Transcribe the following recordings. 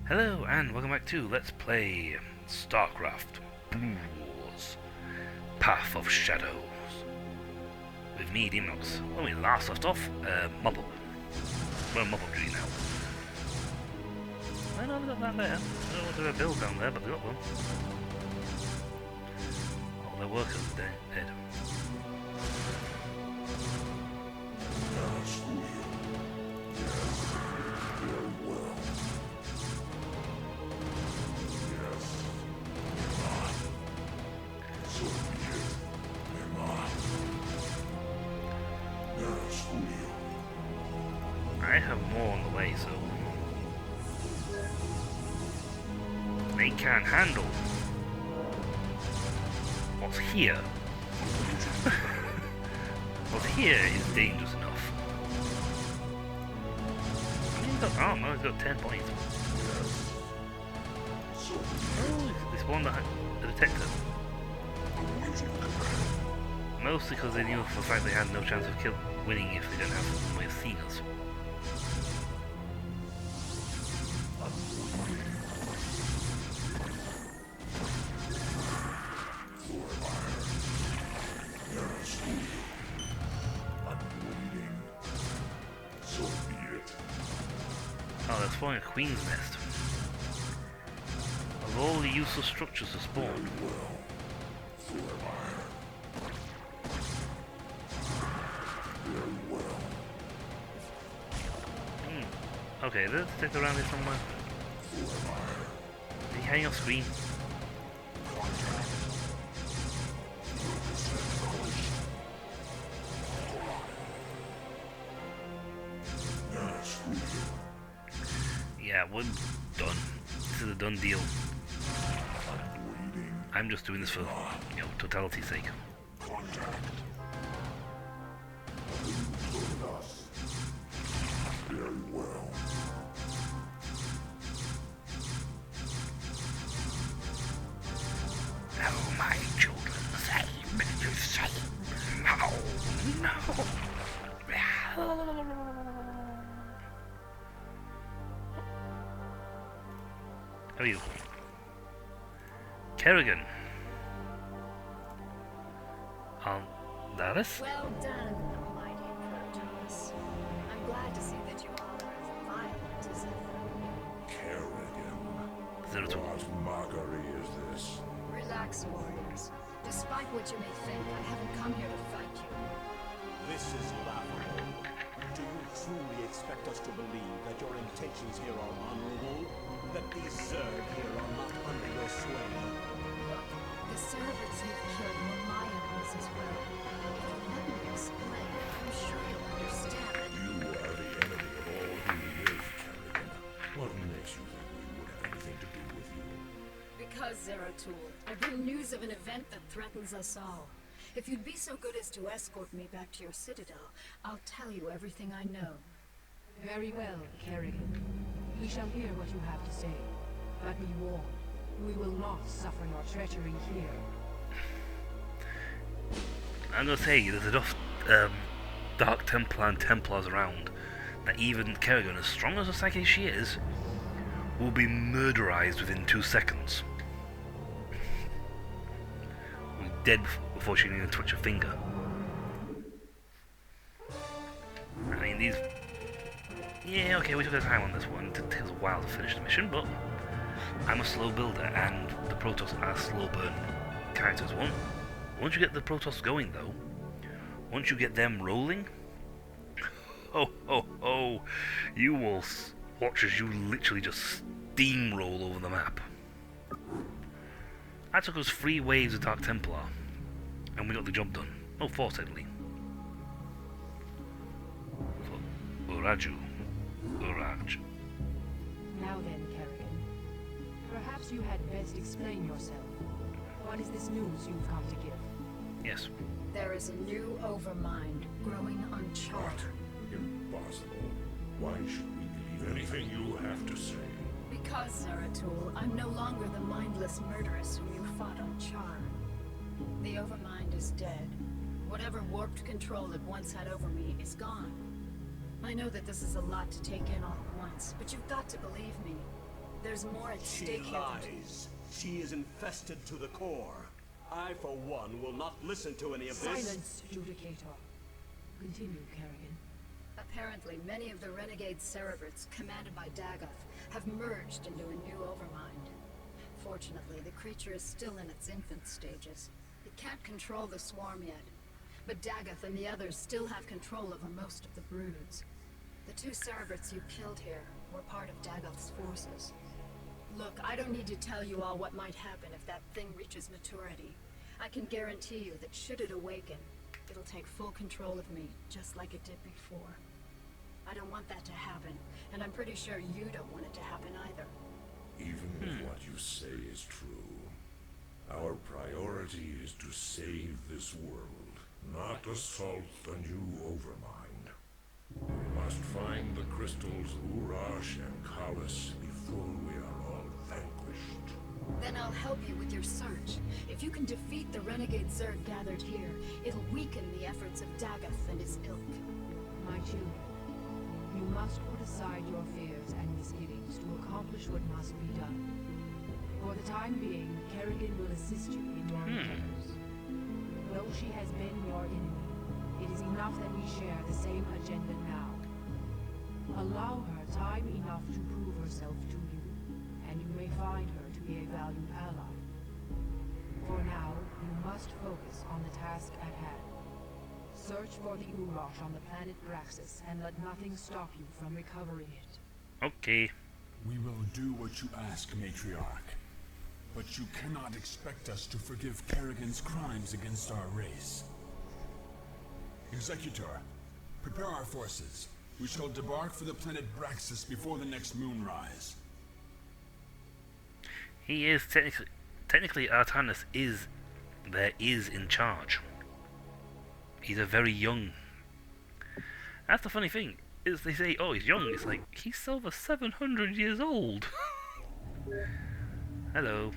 Hello and welcome back to Let's Play Starcraft Wars Path of Shadows with me, Demonox. When we last left off, Mob Up. We're Mob Up Tree now. I know they got that there. I don't know what they're build down there, but they got one. All their workers are dead. I have more on the way, so they can't handle what's here. What's here is dangerous enough. He's got armor, he's got 10 points. Oh, they spawned a detector. Mostly because they knew for a fact they had no chance of winning if they didn't have some way of seeing us. Oh, they're spawning a queen's nest. Of all the useless structures to spawn. Okay, let's stick around here somewhere. Is he hanging off screen? Yeah, we're done. This is a done deal. I'm just doing this for, totality's sake. Oh, my children, same. No. How are you? Kerrigan. Dallas? Well done, almighty Protoss. I'm glad to see that you all are as violent as ever. Kerrigan. Zero-2. What mockery is this? Relax, warriors. Despite what you may think, I haven't come here to fight you. This is laughable. Do you truly expect us to believe that your intentions here are honorable? That these Zerg here are not under your sway? Look, the servants you've killed were my enemies as well. If you let me explain, I'm sure you'll understand. You are the enemy of all who live, Kerrigan. What makes you think we would have anything to do with you? Because, Zeratul, I bring news of an event that threatens us all. If you'd be so good as to escort me back to your citadel, I'll tell you everything I know. Very well, Kerrigan. We shall hear what you have to say. But be warned, we will not suffer your treachery here. I'm gonna say, there's enough Dark Templar and Templars around that even Kerrigan, as strong as a psychic she is, will be murderized within 2 seconds. We're dead before she can even twitch a finger. I mean, these... Yeah, okay, we took our time on this one. It takes us a while to finish the mission, but I'm a slow builder, and the Protoss are slow burn characters. Once you get the Protoss going, though, once you get them rolling, you will watch as you literally just steamroll over the map. That took us 3 waves of Dark Templar, and we got the job done. Oh, 4 technically. So, Uraj. Now then, Kerrigan. Perhaps you had best explain yourself. What is this news you've come to give? Yes. There is a new overmind growing on Char. What? Impossible. Why should we believe anything you have to say? Because, Zeratul, I'm no longer the mindless murderess whom you fought on Char. The Overmind is dead. Whatever warped control it once had over me is gone. I know that this is a lot to take in all at once, but you've got to believe me. There's more at She stake here than lies. She is infested to the core. I, for one, will not listen to any of this. Silence, Judicator. Continue, Kerrigan. Apparently, many of the renegade Cerebrats, commanded by Dagoth, have merged into a new Overmind. Fortunately, the creature is still in its infant stages. It can't control the swarm yet, but Dagoth and the others still have control over most of the broods. The 2 Cerebrats you killed here were part of Dagoth's forces. Look, I don't need to tell you all what might happen if that thing reaches maturity. I can guarantee you that should it awaken, it'll take full control of me, just like it did before. I don't want that to happen, and I'm pretty sure you don't want it to happen either. Even if what you say is true, our priority is to save this world, not assault the new Overmind. We must find the crystals Urash and Kalis before we are all vanquished. Then I'll help you with your search. If you can defeat the renegade Zerg gathered here, it'll weaken the efforts of Dagoth and his ilk. My children, you must put aside your fears and misgivings to accomplish what must be done. For the time being, Kerrigan will assist you in your endeavors. Though she has been your enemy, it is enough that we share the same agenda now. Allow her time enough to prove herself to you, and you may find her to be a valued ally. For now, you must focus on the task at hand. Search for the Urash on the planet Braxis, and let nothing stop you from recovering it. Okay. We will do what you ask, Matriarch. But you cannot expect us to forgive Kerrigan's crimes against our race. Executor, prepare our forces. We shall debark for the planet Braxis before the next moonrise. He is technically Artanis is in charge. He's a very young. That's the funny thing, is they say, oh, he's young. It's like, he's over 700 years old. Hello.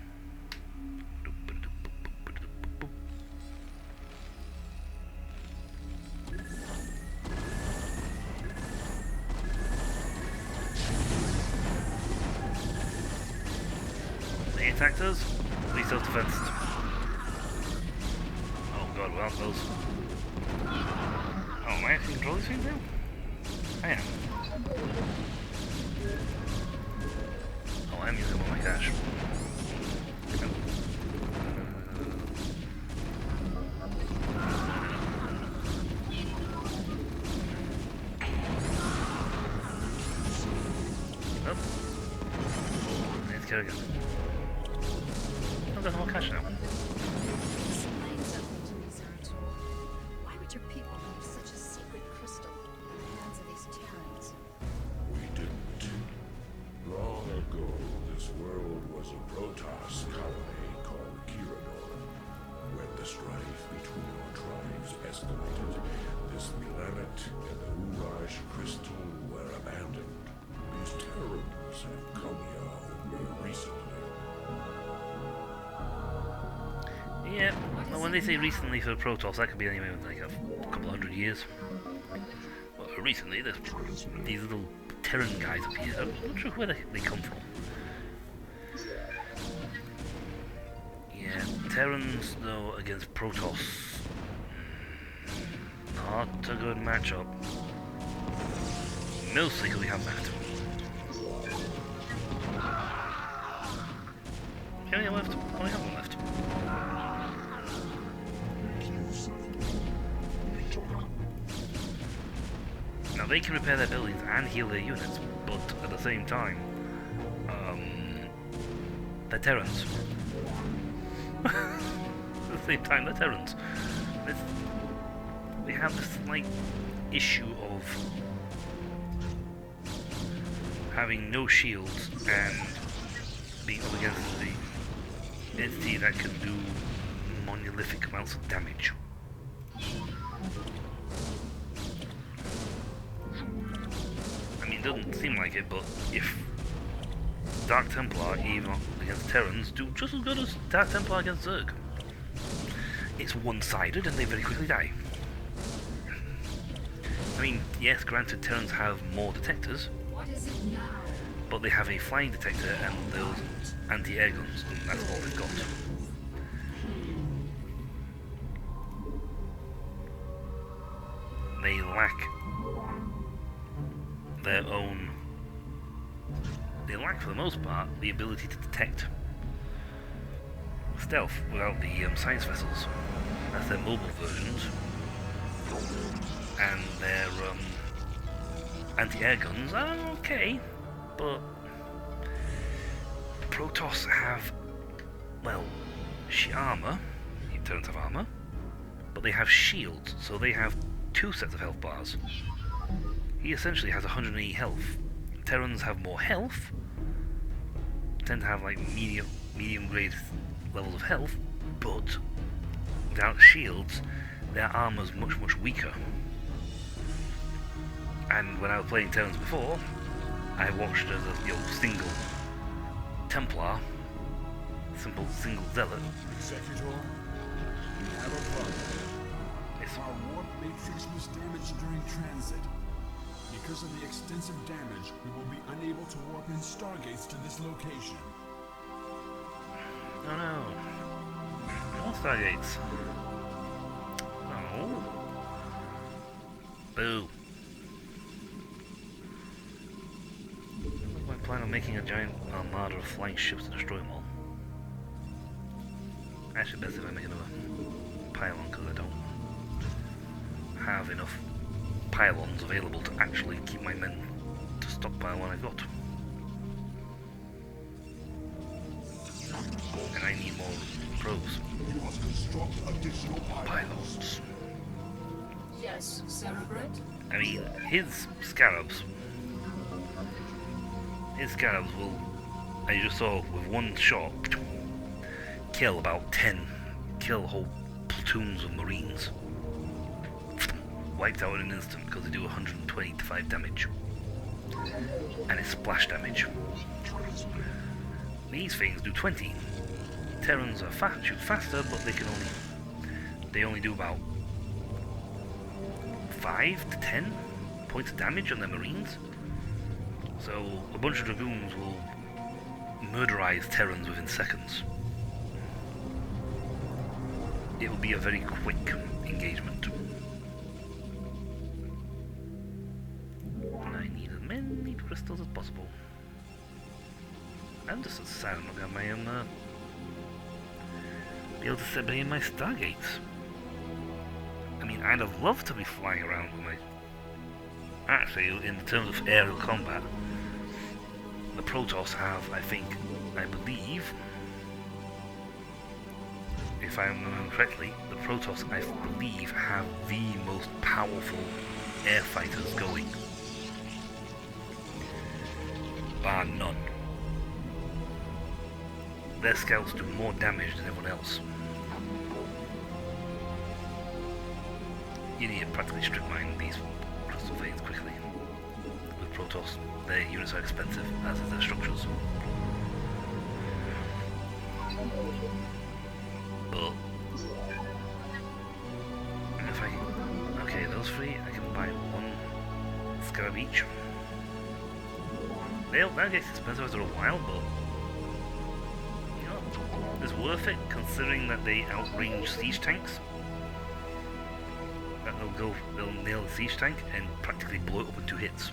They attacked us. Please self-defense. Oh god, well, those. Oh, am I actually controlling these things now? I am. Oh, I'm using one of my dash. Oh. Let's go again. I've got more cash now. Explain something to me, Zeratul. Why would your people leave such a secret crystal in the hands of these Terrans? We didn't. Long ago, this world was a Protoss colony called Kirador. When the strife between our tribes escalated, this planet and the Urash crystal were abandoned. These Terrans have come here only recently. Yeah, well, when they say recently for Protoss, that could be anywhere with like a couple hundred years. Well, recently, these little Terran guys up here, I'm not sure where they come from. Yeah, Terrans, though, against Protoss. Not a good matchup. Mostly because we have that. How many left? Only have one left. Now they can repair their buildings and heal their units, but at the same time, they're Terrans. At the same time, they're Terrans. We have this like issue of having no shields and being up against the entity that can do monolithic amounts of damage. I mean, it doesn't seem like it, but if Dark Templar, even against Terrans, do just as good as Dark Templar against Zerg, it's one-sided and they very quickly die. I mean, yes, granted, Terrans have more detectors. What is it now? but they have a flying detector and those anti-air guns, and that's all they've got. They lack their own... They lack, for the most part, the ability to detect stealth without the science vessels. That's their mobile versions. And their anti-air guns are okay, but Protoss have, well, armor. Terrans have armor, but they have shields, so they have 2 sets of health bars. He essentially has 180 health. Terrans have more health, tend to have like medium grade levels of health, but without shields, their armor's much weaker. And when I was playing Terrans before, I watched as a single Templar, single zealot. Executor, we have a problem. Yes. Our warp matrix was damaged during transit. Because of the extensive damage, we will be unable to warp in stargates to this location. Oh no. No stargates. No. Boo. I plan on making a giant armada of flying ships to destroy them all. Actually, best if I make another pylon, because I don't have enough pylons available to actually keep my men to stockpile what I've got. And I need more probes. You must construct additional Pylons. Yes, Cerebrate? I mean, his scarabs will, as you just saw, with one shot, kill whole platoons of marines. Wiped out in an instant because they do 120 to 5 damage. And it's splash damage. These things do 20. Terrans are shoot faster, but they only do about 5 to 10 points of damage on their marines. So a bunch of dragoons will murderize Terrans within seconds. It will be a very quick engagement. And I need as many crystals as possible. I'm just so sad I'm not going to be able to set in my stargates. I mean, I'd have loved to be flying around with my... Actually, in terms of aerial combat, the Protoss have, I believe, if I remember correctly, the Protoss, I believe, have the most powerful air fighters going. Bar none. Their scouts do more damage than everyone else. You need to practically strip mine these crystal veins quickly. With Protoss, their units are expensive, as is their structures. But if I... Okay, those 3, I can buy 1 scarab each. That gets expensive after a while, but... You know, it's worth it, considering that they outrange siege tanks. That they'll nail the siege tank and practically blow it up in 2 hits.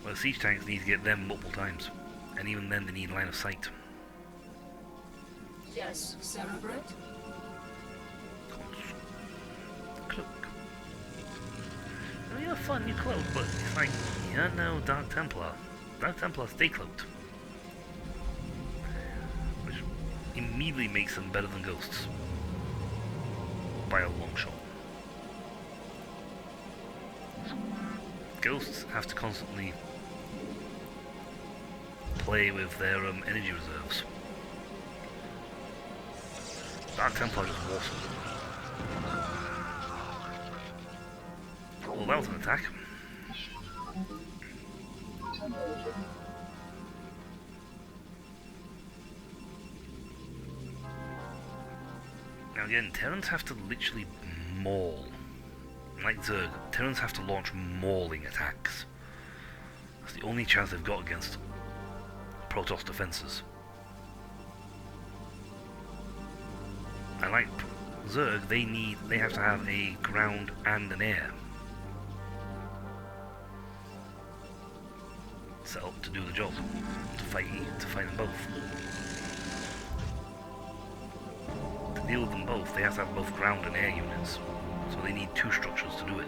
Well, the siege tanks need to get them multiple times, and even then they need line of sight. Yes, Cerebrate? Cloak. I mean, you're fun, you cloak, but it's like, yeah, no, Dark Templar. Dark Templar stay cloaked. Which immediately makes them better than ghosts. By a long shot. Ghosts have to constantly play with their energy reserves. Dark Templar just awesome. Well, that was an attack. Now again, Terrans have to literally maul. Like Zerg, Terrans have to launch mauling attacks. That's the only chance they've got against Protoss defences. And like Zerg, they have to have a ground and an air set up to do the job, to fight them both. To deal with them both, they have to have both ground and air units, so they need two structures to do it.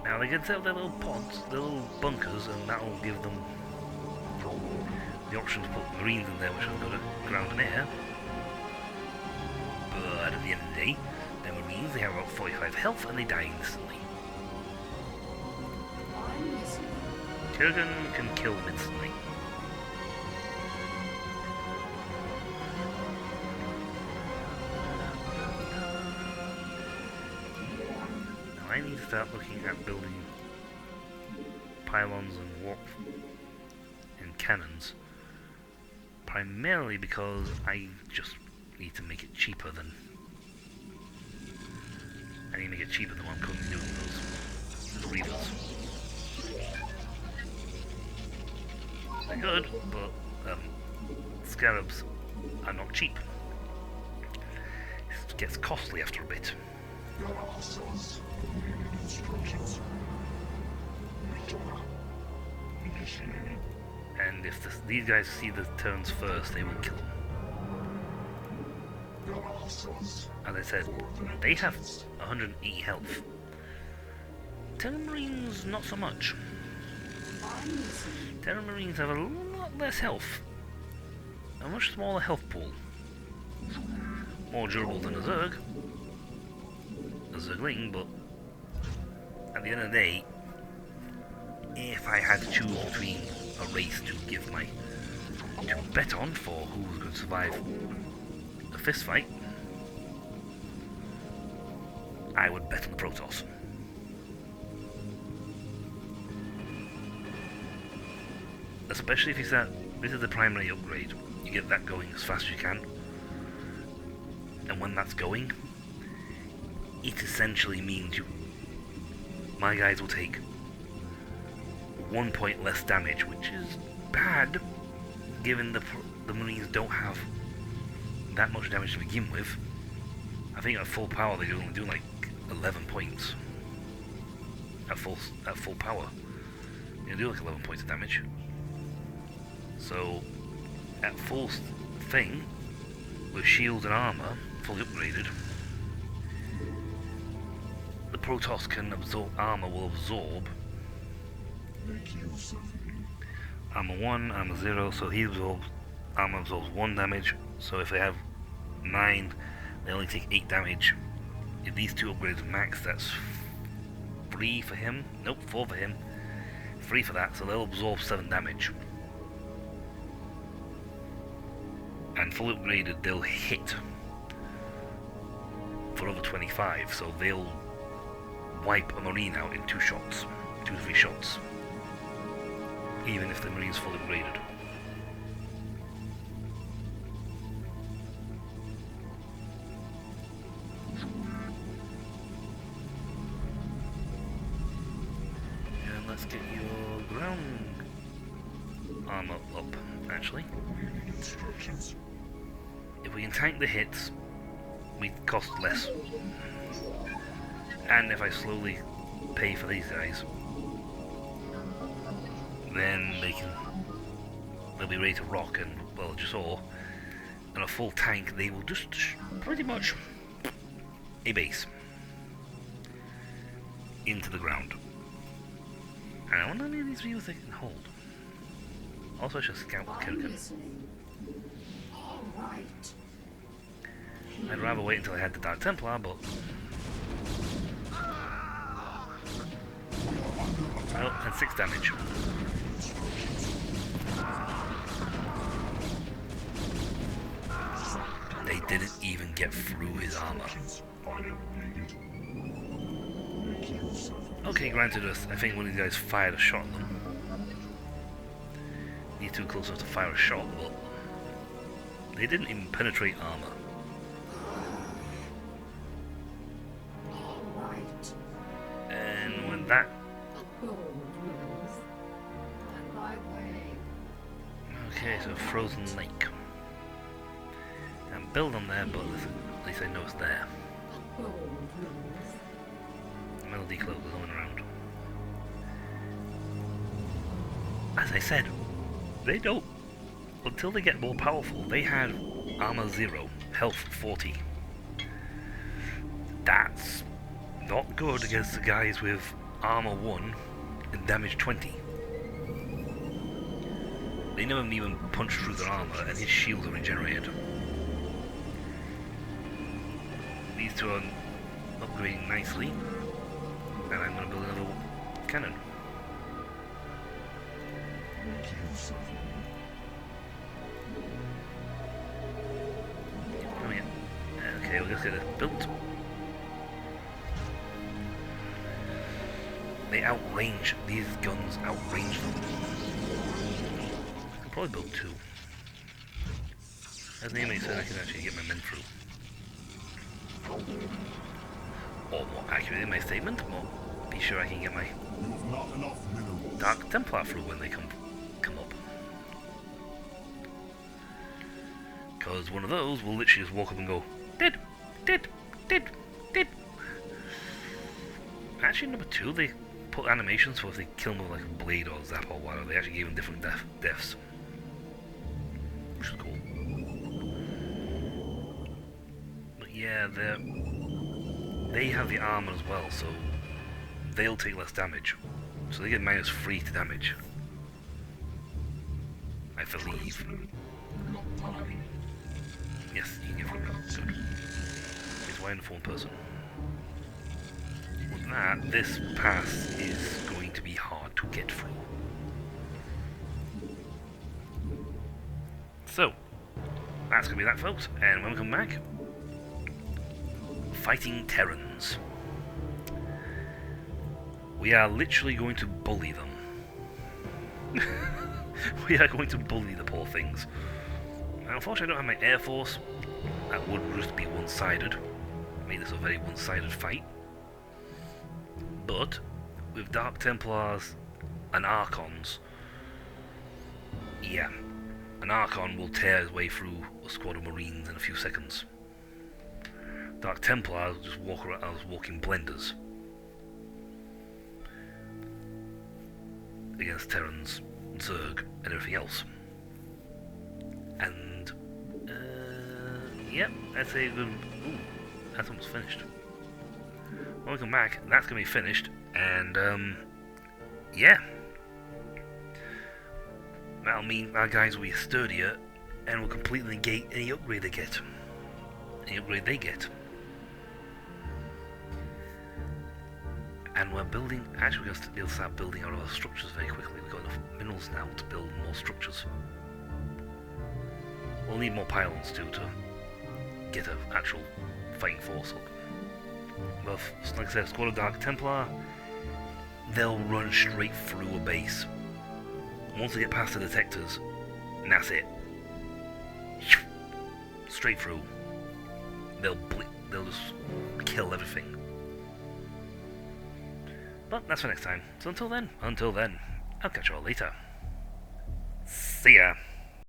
Now they can set up their little pods, their little bunkers, and that will give them the option to put Marines in there, which have got a ground and air. But at the end of the day, their Marines, they have about 45 health and they die instantly. Kurgan can kill them instantly. Now I need to start looking at building pylons and warp and cannons, primarily because I just need to make it cheaper than what I'm currently doing those readers. They're good, but scarabs are not cheap. It gets costly after a bit. And if these guys see the turns first, they will kill them. As I said, they have 180 health. Terran Marines, not so much. Terran Marines have a lot less health. A much smaller health pool. More durable than a Zergling, but at the end of the day, if I had to choose between a race to bet on for who was going to survive a fist fight, I would bet on the Protoss. Especially if you start, this is the primary upgrade, you get that going as fast as you can, and when that's going, it essentially means my guys will take 1 point less damage, which is bad, given the Marines don't have that much damage to begin with. I think at full power they only do like 11 points. At full power, they do like 11 points of damage. So, at full thing, with shield and armor fully upgraded, the Protoss can absorb, armor will absorb armor 1, armor 0, so armor absorbs 1 damage, so if they have 9, they only take 8 damage. If these two upgrades max, that's 3 for him, nope, 4 for him, 3 for that, so they'll absorb 7 damage. And fully upgraded, they'll hit for over 25, so they'll wipe a Marine out in 2 shots, 2 to 3 shots, even if the Marine's fully upgraded. And let's get your ground armor up, actually. If we can tank the hits, we cost less. And if I slowly pay for these guys, then they'll be ready to rock and, well, just all. And a full tank, they will just pretty much a base into the ground. And I wonder how many of these views they can hold. Also, I should scout with Kirkin. I'd rather wait until I had the Dark Templar, but... Oh, and 6 damage. They didn't even get through his armor. Okay, granted, I think one of these guys fired a shot at them. Need too close enough to fire a shot, but they didn't even penetrate armor. And when that Okay, so frozen lake. And build on there, but at least I know it's there. Melody cloak is going around. As I said, they don't. Until they get more powerful, they had armor 0, health 40. That's not good against the guys with armor 1 and damage 20. They never even punch through their armor, and his shields are regenerated. These two are upgrading nicely, and I'm going to build another cannon. Come here. Okay, we'll just get it built. They outrange, these guns outrange them. I can probably build 2. As Naomi said, I can actually get my men through. Or more accurately, my statement, more be sure I can get my Dark Templar through when they come up. Because one of those will literally just walk up and go, did. Actually, number 2, they put animations for if they kill them with like a blade or zap or whatever, they actually gave them different deaths. Which is cool. But yeah, they have the armor as well, so they'll take less damage. So they get -3 to damage. I believe. Yes, you can get through. Good. It's one informed person. With that, this pass is going to be hard to get through. So, that's going to be that, folks. And when we come back, fighting Terrans. We are literally going to bully them. We are going to bully the poor things. Now, unfortunately, I don't have my Air Force. That would just be one-sided. Make this a very one-sided fight. But, with Dark Templars and Archons, yeah, an Archon will tear his way through a squad of Marines in a few seconds. Dark Templars will just walk around as walking blenders against Terrans, Zerg, and everything else. And, yep, I'd say good. Ooh, that's almost finished. When we come back, that's going to be finished, and, yeah. That'll mean our guys will be sturdier, and will completely negate any upgrade they get. Any upgrade they get. And we're building, actually we're going to be able to start building our other structures very quickly. We've got enough minerals now to build more structures. We'll need more pylons too to get an actual fighting force up. Well, like I said, Squad of Dark Templar, they'll run straight through a base. Once they get past the detectors, and that's it. Straight through. They'll just kill everything. But that's for next time. So until then, I'll catch you all later. See ya!